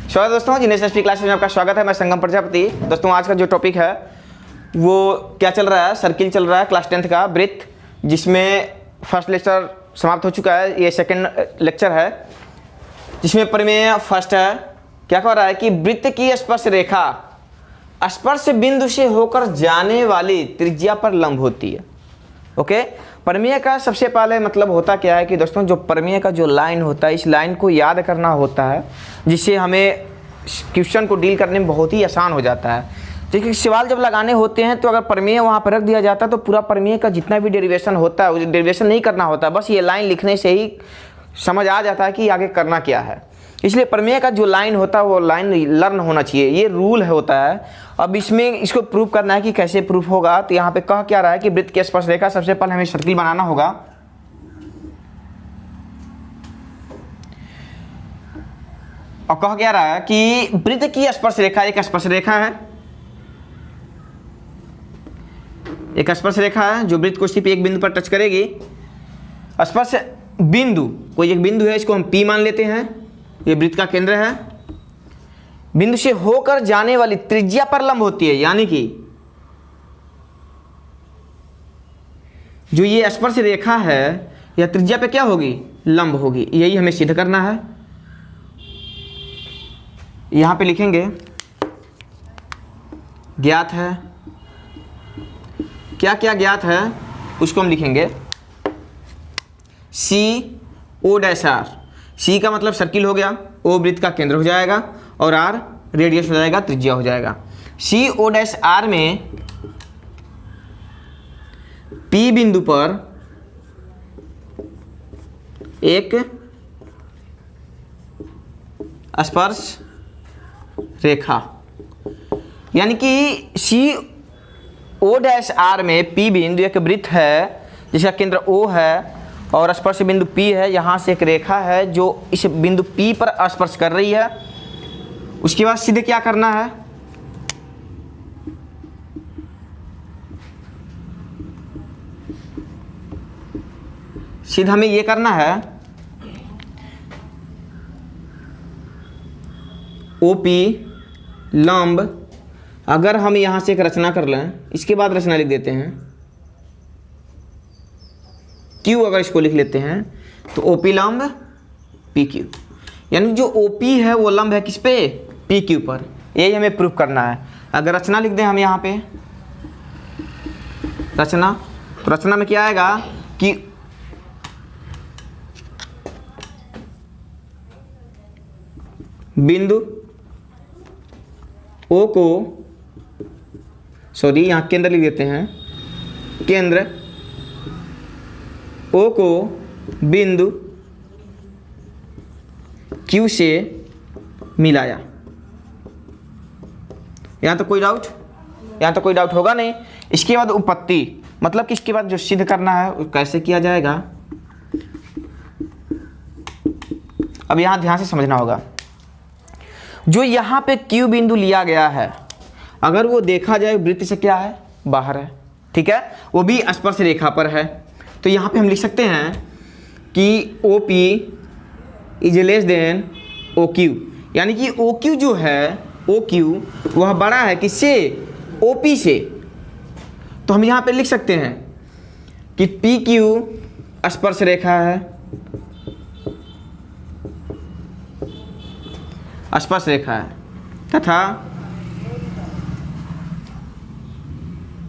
स्वागत दोस्तों, Jinesh SP classes में आपका स्वागत है। मैं संगम प्रजापति। दोस्तों आज का जो टॉपिक है वो क्या चल रहा है, सर्किल चल रहा है क्लास 10th का वृत्त, जिसमें फर्स्ट लेक्चर समाप्त हो चुका है। ये सेकंड लेक्चर है जिसमें प्रमेय फर्स्ट है। क्या कह रहा है कि वृत्त की स्पर्श रेखा स्पर्श बिंदु से होकर जाने वाली त्रिज्या पर लंब होती है। ओके, प्रमेय का सबसे पहले मतलब होता क्या है कि दोस्तों जो प्रमेय का जो लाइन होता है, इस लाइन को याद करना होता है, जिससे हमें क्वेश्चन को डील करने में बहुत ही आसान हो जाता है। क्योंकि सवाल जब लगाने होते हैं तो अगर प्रमेय वहाँ पर रख दिया जाता है तो पूरा प्रमेय का जितना भी डेरिवेशन होता है, वो डेरिवेशन नहीं करना होता, बस ये लाइन लिखने से ही समझ आ जाता है कि आगे करना क्या है। इसलिए प्रमेय का जो लाइन होता है वो लाइन लर्न होना चाहिए, ये रूल होता है। अब इसमें इसको प्रूव करना है कि कैसे प्रूफ होगा। तो यहाँ पे कह क्या रहा है कि वृत्त की स्पर्श रेखा, सबसे पहले हमें सर्किल बनाना होगा। और कह क्या रहा है कि वृत्त की स्पर्श रेखा एक स्पर्श रेखा है, एक स्पर्श रेखा है जो वृत्त को सिर्फ एक बिंदु पर टच करेगी। स्पर्श बिंदु कोई एक बिंदु है, इसको हम P मान लेते हैं, ये वृत्त का केंद्र है। बिंदु से होकर जाने वाली त्रिज्या पर लंब होती है, यानी कि जो ये स्पर्श रेखा है यह त्रिज्या पे क्या होगी, लंब होगी। यही हमें सिद्ध करना है। यहां पे लिखेंगे ज्ञात है, क्या क्या ज्ञात है उसको हम लिखेंगे CO'R। C का मतलब सर्किल हो गया, O वृत्त का केंद्र हो जाएगा और R रेडियस हो जाएगा, त्रिज्या हो जाएगा। CO'R में P बिंदु पर एक स्पर्श रेखा, यानी कि CO'R में P बिंदु एक वृत्त है जिसका केंद्र O है और स्पर्श बिंदु P है। यहाँ से एक रेखा है जो इस बिंदु P पर स्पर्श कर रही है। उसके बाद सीधे क्या करना है, सीधा हमें ये करना है OP लंब। अगर हम यहाँ से एक रचना कर लें, इसके बाद रचना लिख देते हैं Q, अगर इसको लिख लेते हैं तो OP लंब PQ, यानी जो OP है वो लंब है किस पे, PQ पर। यही हमें प्रूफ करना है। अगर रचना लिख दें हम यहाँ पे रचना, तो रचना में क्या आएगा कि बिंदु O को, सॉरी यहाँ केंद्र लिख देते हैं, केंद्र O को बिंदु Q से मिलाया। यहाँ तो कोई डाउट, यहाँ तो कोई डाउट होगा नहीं। इसके बाद उपपत्ति, मतलब कि इसके बाद जो सिद्ध करना है वो कैसे किया जाएगा, अब यहाँ ध्यान से समझना होगा। जो यहाँ पे Q बिंदु लिया गया है, अगर वो देखा जाए वृत्त से क्या है, बाहर है, ठीक है, वो भी स्पर्श रेखा पर है, तो यहाँ पे हम लिख सकते हैं कि OP is less than OQ, यानी कि OQ जो है, OQ वह बड़ा है किससे, OP से। तो हम यहाँ पे लिख सकते हैं कि PQ स्पर्श रेखा है, स्पर्श रेखा है, तथा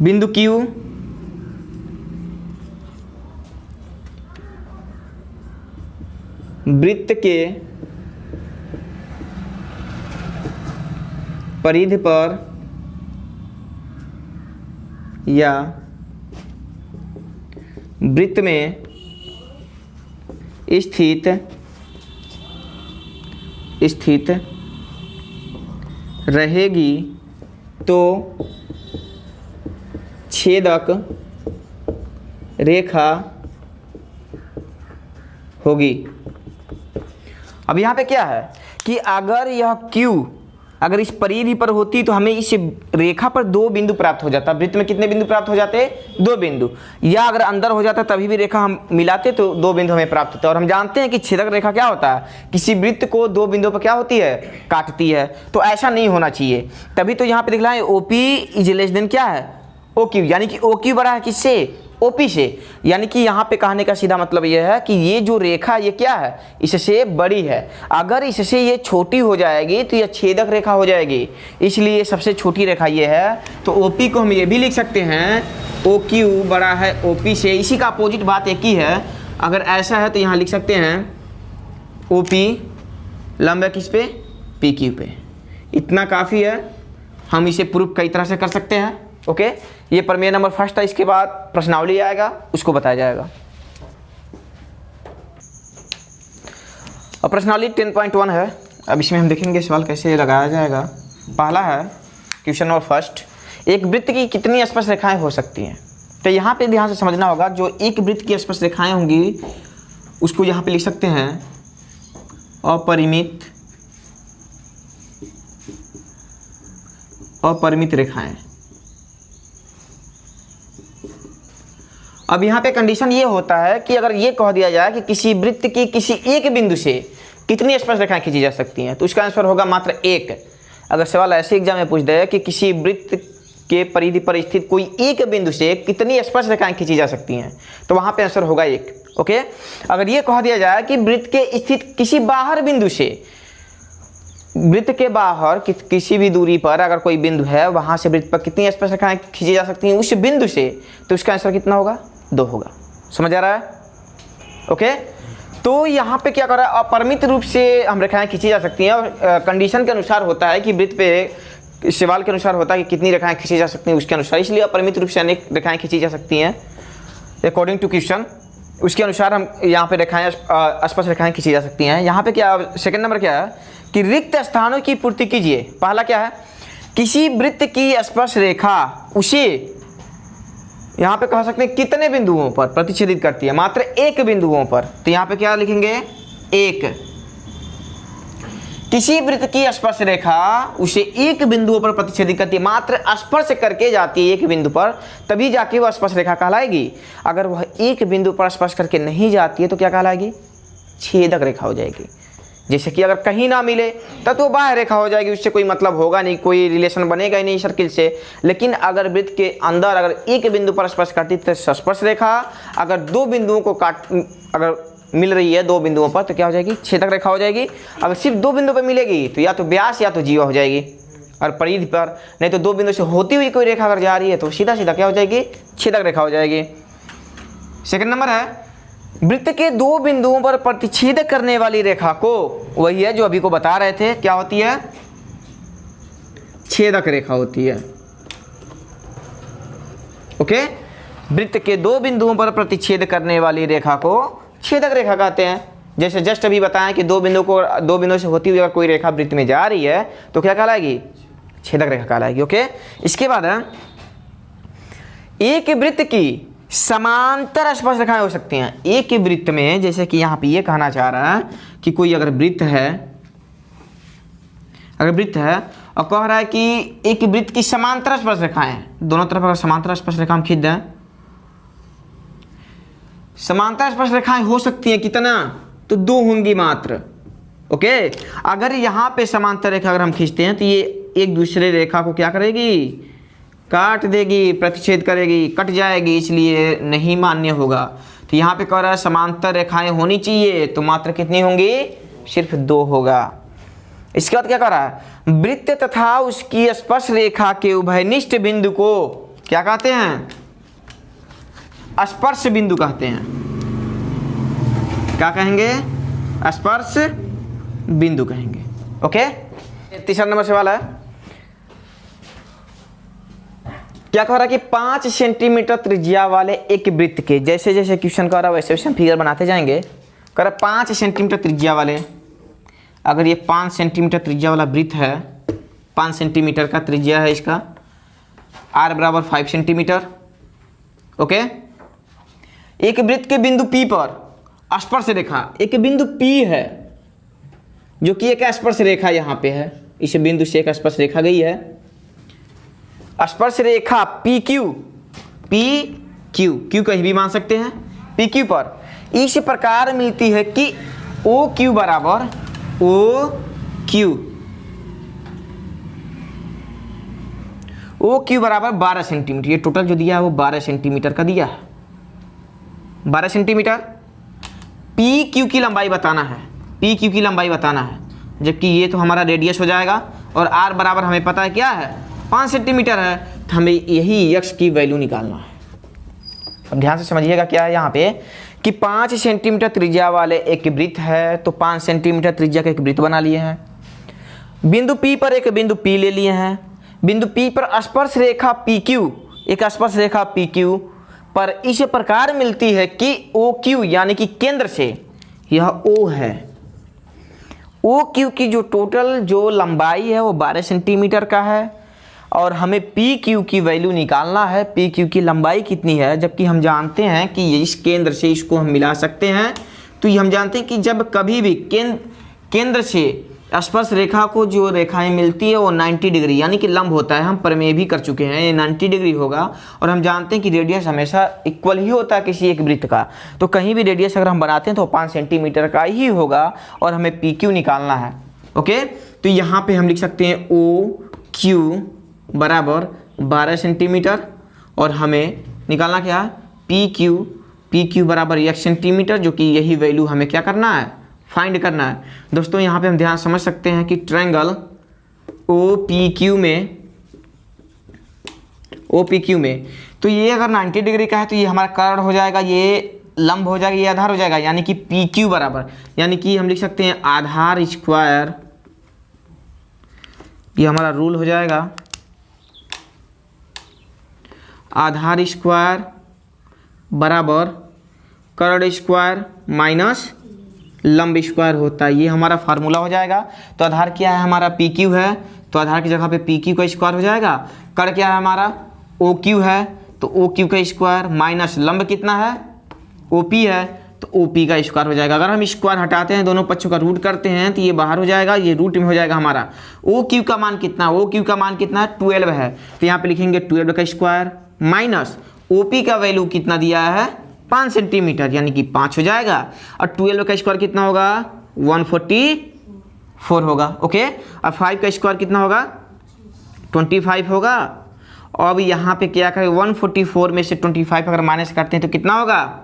बिंदु Q वृत्त के परिधि पर या वृत्त में स्थित रहेगी तो छेदक रेखा होगी। अब यहाँ पे क्या है कि अगर यह Q अगर इस परिधि पर होती तो हमें इस रेखा पर 2 बिंदु प्राप्त हो जाता। वृत्त में कितने बिंदु प्राप्त हो जाते? 2 बिंदु। या अगर अंदर हो जाता तभी भी रेखा हम मिलाते तो 2 बिंदु हमें प्राप्त होता। और हम जानते हैं कि छेदक रेखा क्या होता है, किसी वृत्त को 2 बिंदुओं पर क्या होती है, काटती है। तो ऐसा नहीं होना चाहिए, तभी तो यहाँ पे दिखला है OP इज लेस देन क्या है, OQ, यानी कि OQ बड़ा है किससे, OP से। यानी कि यहाँ पे कहने का सीधा मतलब यह है कि ये जो रेखा ये क्या है, इससे बड़ी है। अगर इससे ये छोटी हो जाएगी तो यह छेदक रेखा हो जाएगी, इसलिए सबसे छोटी रेखा ये है। तो OP को हम ये भी लिख सकते हैं OQ बड़ा है OP से। इसी का अपोजिट बात एक ही है, अगर ऐसा है तो यहाँ लिख सकते हैं OP लंब है किस पे, PQ पे। इतना काफ़ी है, हम इसे प्रूफ कई तरह से कर सकते हैं। ओके, ये प्रमेय नंबर फर्स्ट था। इसके बाद प्रश्नावली आएगा, उसको बताया जाएगा। और प्रश्नावली 10.1 है। अब इसमें हम देखेंगे सवाल कैसे लगाया जाएगा। पहला है क्वेश्चन नंबर फर्स्ट, एक वृत्त की कितनी स्पर्श रेखाएं हो सकती हैं। तो यहाँ पे ध्यान से समझना होगा, जो एक वृत्त की स्पर्श रेखाएं होंगी उसको यहाँ पे लिख सकते हैं अपरिमित रेखाएं। अब यहाँ पे कंडीशन ये होता है कि अगर ये कह दिया जाए कि किसी वृत्त की किसी एक बिंदु से कितनी स्पर्श रेखाएं खींची जा सकती हैं, तो इसका आंसर होगा मात्र 1। अगर सवाल ऐसे एग्जाम में पूछ दे कि किसी वृत्त के परिधि पर स्थित कोई एक बिंदु से कितनी स्पर्श रेखाएं खींची जा सकती हैं, तो वहाँ पे आंसर होगा 1। ओके, अगर ये कह दिया जाए कि वृत्त के स्थित किसी बाहर बिंदु से, वृत्त के बाहर किसी भी दूरी पर अगर कोई बिंदु है, वहाँ से वृत्त पर कितनी स्पर्श रेखाएं खींची जा सकती हैं उस बिंदु से, तो इसका आंसर कितना होगा, 2 होगा। समझ आ रहा है? ओके, तो यहाँ पे क्या कर रहा है, अपरिमित रूप से हम रेखाएं खींची जा सकती हैं। और कंडीशन के अनुसार होता है कि वृत्त पे सवाल के अनुसार होता है कि कितनी रेखाएं खींची जा सकती हैं उसके अनुसार, इसलिए अपरिमित रूप से अनेक रेखाएं खींची जा सकती हैं अकॉर्डिंग टू क्वेश्चन। उसके अनुसार हम यहाँ पे रेखाएं स्पर्श रेखाएं खींची जा सकती हैं। यहाँ पे क्या सेकंड नंबर क्या है कि रिक्त स्थानों की पूर्ति कीजिए। पहला क्या है, किसी वृत्त की स्पर्श रेखा उसे यहाँ पे कह सकते हैं कितने बिंदुओं पर प्रतिच्छेदित करती है, मात्र 1 बिंदुओं पर। तो यहाँ पे क्या लिखेंगे, 1। किसी वृत्त की स्पर्श रेखा उसे 1 बिंदुओं पर प्रतिच्छेदित करती है, मात्र स्पर्श करके जाती है 1 बिंदु पर, तभी जाके वह स्पर्श रेखा कहलाएगी। अगर वह 1 बिंदु पर स्पर्श करके नहीं जाती है तो क्या कहलाएगी, छेदक रेखा हो जाएगी। जैसे कि अगर कहीं ना मिले तब तो बाह्य रेखा हो जाएगी, उससे कोई मतलब होगा नहीं, कोई रिलेशन बनेगा ही नहीं सर्किल से। लेकिन अगर वृत्त के अंदर अगर 1 बिंदु पर स्पर्श करती तो स्पर्श रेखा, अगर 2 बिंदुओं को अगर मिल रही है 2 बिंदुओं पर तो क्या हो जाएगी, छेदक रेखा हो जाएगी। अगर सिर्फ 2 बिंदु पर मिलेगी तो या तो व्यास या तो जीवा हो जाएगी। और परिधि पर नहीं तो 2 बिंदु से होती हुई कोई रेखा अगर जा रही है तो सीधा सीधा क्या हो जाएगी, छेदक रेखा हो जाएगी। सेकंड नंबर है, वृत्त के 2 बिंदुओं पर प्रतिच्छेद करने वाली रेखा को, वही है जो अभी को बता रहे थे, क्या होती है, छेदक रेखा होती है। ओके, वृत्त के 2 बिंदुओं पर प्रतिच्छेद करने वाली रेखा को छेदक रेखा कहते हैं। जैसे जस्ट अभी बताएं कि 2 बिंदुओं से होती हुई अगर कोई रेखा वृत्त में जा रही है तो क्या कहलाएगी, छेदक रेखा कहलाएगी। ओके, इसके बाद है, एक वृत्त की समांतर स्पर्श रेखाएं हो सकती हैं। एक वृत्त में, जैसे कि यहाँ पे ये कहना चाह रहा है कि कोई अगर वृत्त है और कह रहा है कि एक वृत्त की समांतर स्पर्श रेखाएं, दोनों तरफ अगर समांतर स्पर्श रेखा हम खींच दें, समांतर स्पर्श रेखाएं हो सकती हैं कितना, तो 2 होंगी मात्र। ओके, अगर यहाँ पे समांतर रेखा अगर हम खींचते हैं तो ये एक दूसरे रेखा को क्या करेगी, काट देगी, प्रतिच्छेद करेगी, कट जाएगी, इसलिए नहीं मान्य होगा। तो यहाँ पे कह रहा है समांतर रेखाएं होनी चाहिए, तो मात्र कितनी होंगी, सिर्फ 2 होगा। इसके बाद क्या कह रहा है, वृत्त तथा उसकी स्पर्श रेखा के उभयनिष्ठ बिंदु को क्या कहते हैं, स्पर्श बिंदु कहते हैं। क्या कहेंगे, स्पर्श बिंदु कहेंगे। ओके, तीसरा नंबर सवाल है, क्या कह रहा है कि 5 सेंटीमीटर त्रिज्या वाले एक वृत्त के, जैसे जैसे क्वेश्चन कह रहा है वैसे वैसे हम फिगर बनाते जाएंगे। कह रहा 5 सेंटीमीटर त्रिज्या वाले, अगर ये 5 सेंटीमीटर त्रिज्या वाला वृत्त है, 5 सेंटीमीटर का त्रिज्या है इसका, r बराबर 5 सेंटीमीटर। ओके, एक वृत्त के बिंदु P पर स्पर्श रेखा, एक बिंदु P है जो कि एक स्पर्श रेखा यहाँ पे है। इस बिंदु से एक स्पर्श रेखा गई है, स्पर्श रेखा पी क्यू कहीं भी मान सकते हैं, पी क्यू पर इस प्रकार मिलती है कि ओ क्यू बराबर ओ क्यू बराबर 12 सेंटीमीटर। ये टोटल जो दिया है वो 12 सेंटीमीटर का दिया है, 12 सेंटीमीटर। पी क्यू की लंबाई बताना है, पी क्यू की लंबाई बताना है, जबकि ये तो हमारा रेडियस हो जाएगा और आर बराबर हमें पता है क्या है 5 सेंटीमीटर है, तो हमें यही एक्स की वैल्यू निकालना है। अब ध्यान से समझिएगा क्या है यहाँ पे कि 5 सेंटीमीटर त्रिज्या वाले एक वृत्त है, तो 5 सेंटीमीटर त्रिज्या का एक वृत्त बना लिए हैं। बिंदु P पर एक बिंदु P ले लिए हैं, बिंदु P पर स्पर्श रेखा PQ, एक स्पर्श रेखा PQ पर इस प्रकार मिलती है कि OQ यानी कि केंद्र से यह O है, OQ की जो टोटल जो लंबाई है वो 12 सेंटीमीटर का है और हमें PQ की वैल्यू निकालना है, PQ की लंबाई कितनी है, जबकि हम जानते हैं कि इस केंद्र से इसको हम मिला सकते हैं। तो ये हम जानते हैं कि जब कभी भी केंद्र से स्पर्श रेखा को जो रेखाएं मिलती है वो 90 डिग्री यानी कि लंब होता है, हम प्रमेय भी कर चुके हैं, ये 90 डिग्री होगा और हम जानते हैं कि रेडियस हमेशा इक्वल ही होता है किसी एक वृत्त का, तो कहीं भी रेडियस अगर हम बनाते हैं तो 5 सेंटीमीटर का ही होगा और हमें PQ निकालना है। ओके, तो यहाँ पे हम लिख सकते हैं OQ बराबर 12 सेंटीमीटर और हमें निकालना क्या है PQ बराबर 1 सेंटीमीटर, जो कि यही वैल्यू हमें क्या करना है, फाइंड करना है। दोस्तों यहाँ पे हम ध्यान समझ सकते हैं कि ट्रायंगल OPQ में तो ये अगर 90 डिग्री का है तो ये हमारा कर्ण हो जाएगा, ये लंब हो जाएगा, ये आधार हो जाएगा, यानी कि PQ बराबर, यानी कि हम लिख सकते हैं आधार स्क्वायर, ये हमारा रूल हो जाएगा, आधार स्क्वायर बराबर कर्ण स्क्वायर माइनस लंब स्क्वायर होता है, ये हमारा फार्मूला हो जाएगा। तो आधार क्या है हमारा PQ है, तो आधार की जगह पे PQ का स्क्वायर हो जाएगा। कर्ण क्या है हमारा OQ है, तो OQ का स्क्वायर माइनस लंब कितना है OP है, तो OP का स्क्वायर हो जाएगा। अगर हम स्क्वायर हटाते हैं, दोनों पक्षों का रूट करते हैं तो ये बाहर हो जाएगा, ये रूट में हो जाएगा हमारा। OQ का मान कितना, OQ का मान कितना है 12 है, तो यहाँ पे लिखेंगे 12 का स्क्वायर माइनस OP का वैल्यू कितना दिया है 5 सेंटीमीटर यानी कि 5 हो जाएगा, और 12 का स्क्वायर कितना होगा 144 होगा। ओके, अब 5 का स्क्वायर कितना होगा 25 होगा। अब यहाँ पे क्या करें 144 में से 25 अगर माइनस करते हैं तो कितना होगा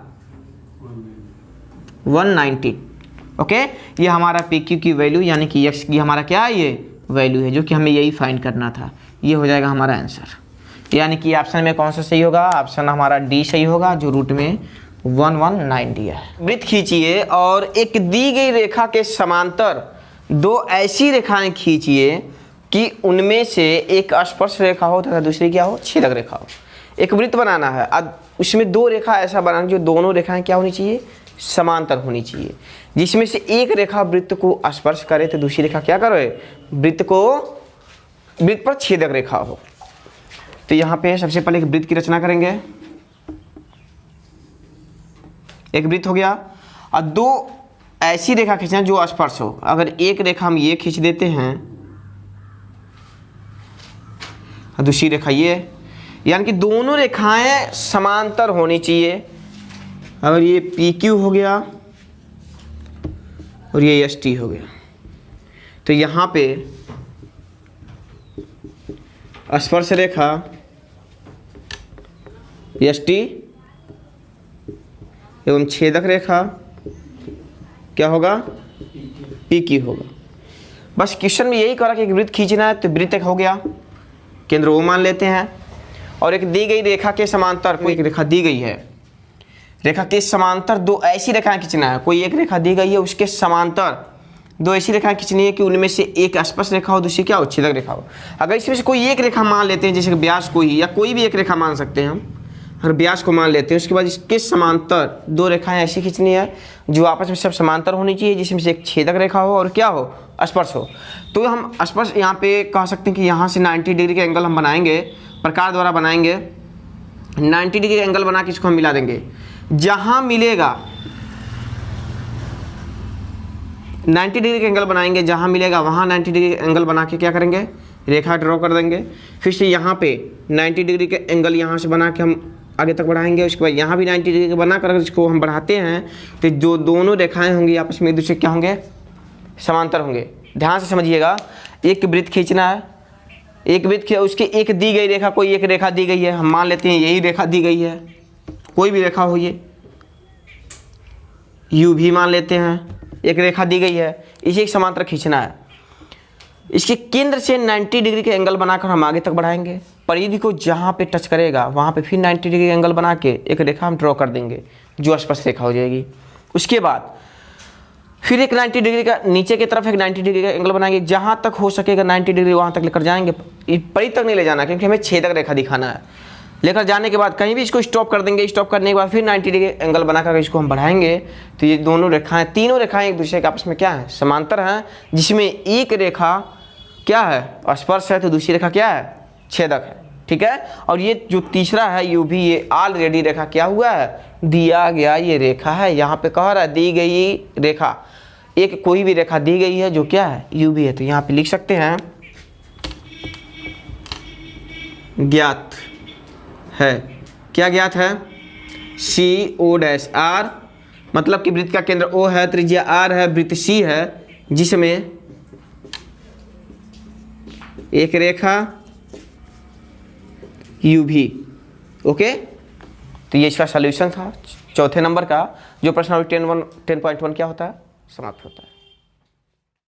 190। ओके, ये हमारा PQ की वैल्यू यानी कि x की हमारा क्या है ये वैल्यू है, जो कि हमें यही फाइंड करना था। ये हो जाएगा हमारा आंसर, यानी कि ऑप्शन में कौन सा सही होगा, ऑप्शन हमारा डी सही होगा, जो रूट में 119 दिया है। वृत्त खींचिए और एक दी गई रेखा के समांतर दो ऐसी रेखाएं खींचिए कि उनमें से एक स्पर्श रेखा हो तथा दूसरी क्या हो छेदक रेखा हो। एक वृत्त बनाना है, अब उसमें दो रेखा ऐसा बनाना जो दोनों रेखाएं क्या होनी चाहिए समांतर होनी चाहिए, जिसमें से एक रेखा वृत्त को स्पर्श करे तो दूसरी रेखा क्या करे वृत्त पर छेदक रेखा हो। तो यहाँ पे सबसे पहले एक वृत्त की रचना करेंगे। एक वृत्त हो गया और दो ऐसी रेखा खींचना जो स्पर्श हो। अगर एक रेखा हम ये खींच देते हैं और दूसरी रेखा ये, यानी कि दोनों रेखाएं समांतर होनी चाहिए। अगर ये PQ हो गया और ये ST हो गया, तो यहाँ पे स्पर्श रेखा ST एवं छेदक रेखा क्या होगा PQ होगा। बस क्वेश्चन में यही करा कि एक वृत्त खींचना है, तो वृत्त हो गया, केंद्र O मान लेते हैं, और एक दी गई रेखा के समांतर कोई एक रेखा दी गई है, रेखा के समांतर दो ऐसी रेखाएं खींचना है। कोई एक रेखा दी गई है, उसके समांतर दो ऐसी रेखाएं खींचनी है कि उनमें से एक स्पर्श रेखा हो, दूसरी क्या हो छेदक रेखा हो। अगर इसमें से कोई एक रेखा मान लेते हैं, जैसे व्यास को ही, या कोई भी एक रेखा मान सकते हैं हम, अगर व्यास को मान लेते हैं, उसके बाद इसके समांतर दो रेखाएं ऐसी खींचनी है जो आपस में सब समांतर होनी चाहिए, जिसमें से एक छेदक रेखा हो और क्या हो स्पर्श हो। तो हम स्पर्श यहाँ पे कह सकते हैं कि यहाँ से 90 डिग्री के एंगल हम बनाएंगे, प्रकार द्वारा बनाएंगे। 90 डिग्री एंगल बना के इसको हम मिला देंगे। जहाँ मिलेगा 90 डिग्री का एंगल बनाएंगे, जहाँ मिलेगा वहाँ 90 डिग्री का एंगल बना के क्या करेंगे, रेखा ड्रॉ कर देंगे। फिर से यहाँ पे 90 डिग्री का एंगल यहाँ से बना के हम आगे तक बढ़ाएंगे। उसके बाद यहाँ भी 90 डिग्री का बना कर इसको हम बढ़ाते हैं तो जो दोनों रेखाएं होंगी आपस में एक दूसरे क्या होंगे, समांतर होंगे। ध्यान से समझिएगा, एक वृत्त खींचना है, एक वृत्त खींचा, उसकी एक दी गई रेखा, कोई एक रेखा दी गई है, हम मान लेते हैं यही रेखा दी गई है, कोई भी रेखा हो, ये यू भी मान लेते हैं, एक रेखा दी गई है, इसे एक समांतर खींचना है। इसके केंद्र से 90 डिग्री के एंगल बनाकर हम आगे तक बढ़ाएंगे। परिधि को जहाँ पे टच करेगा वहाँ पे फिर 90 डिग्री एंगल बना के एक रेखा हम ड्रॉ कर देंगे जो स्पर्श रेखा हो जाएगी। उसके बाद फिर एक 90 डिग्री का नीचे की तरफ एक 90 डिग्री का एंगल बनाएंगे, जहाँ तक हो सकेगा 90 डिग्री वहाँ तक लेकर जाएंगे। परिधि तक नहीं ले जाना क्योंकि हमें छेदक रेखा दिखाना है। लेकर जाने के बाद कहीं भी इसको स्टॉप कर देंगे, स्टॉप करने के बाद फिर 90 डिग्री एंगल बनाकर इसको हम बढ़ाएंगे तो ये दोनों रेखाएं, तीनों रेखाएं एक दूसरे के आपस में क्या है, समांतर हैं, जिसमें एक रेखा क्या है, स्पर्श है, तो दूसरी रेखा क्या है, छेदक है। ठीक है, और ये जो तीसरा है यू भी, ये ऑलरेडी रेखा क्या हुआ है, दिया गया ये रेखा है। यहाँ पे कह रहा है दी गई रेखा, एक कोई भी रेखा दी गई है जो क्या है, यू भी है। तो यहाँ पे लिख सकते हैं ज्ञात है, क्या ज्ञात है, सी ओ डैश आर, मतलब कि वृत्त का केंद्र ओ है, त्रिज्या आर है, वृत्त सी है, जिसमें एक रेखा यू भी। ओके, तो ये इसका सॉल्यूशन था चौथे नंबर का, जो प्रश्न 10.1 क्या होता है, समाप्त होता है।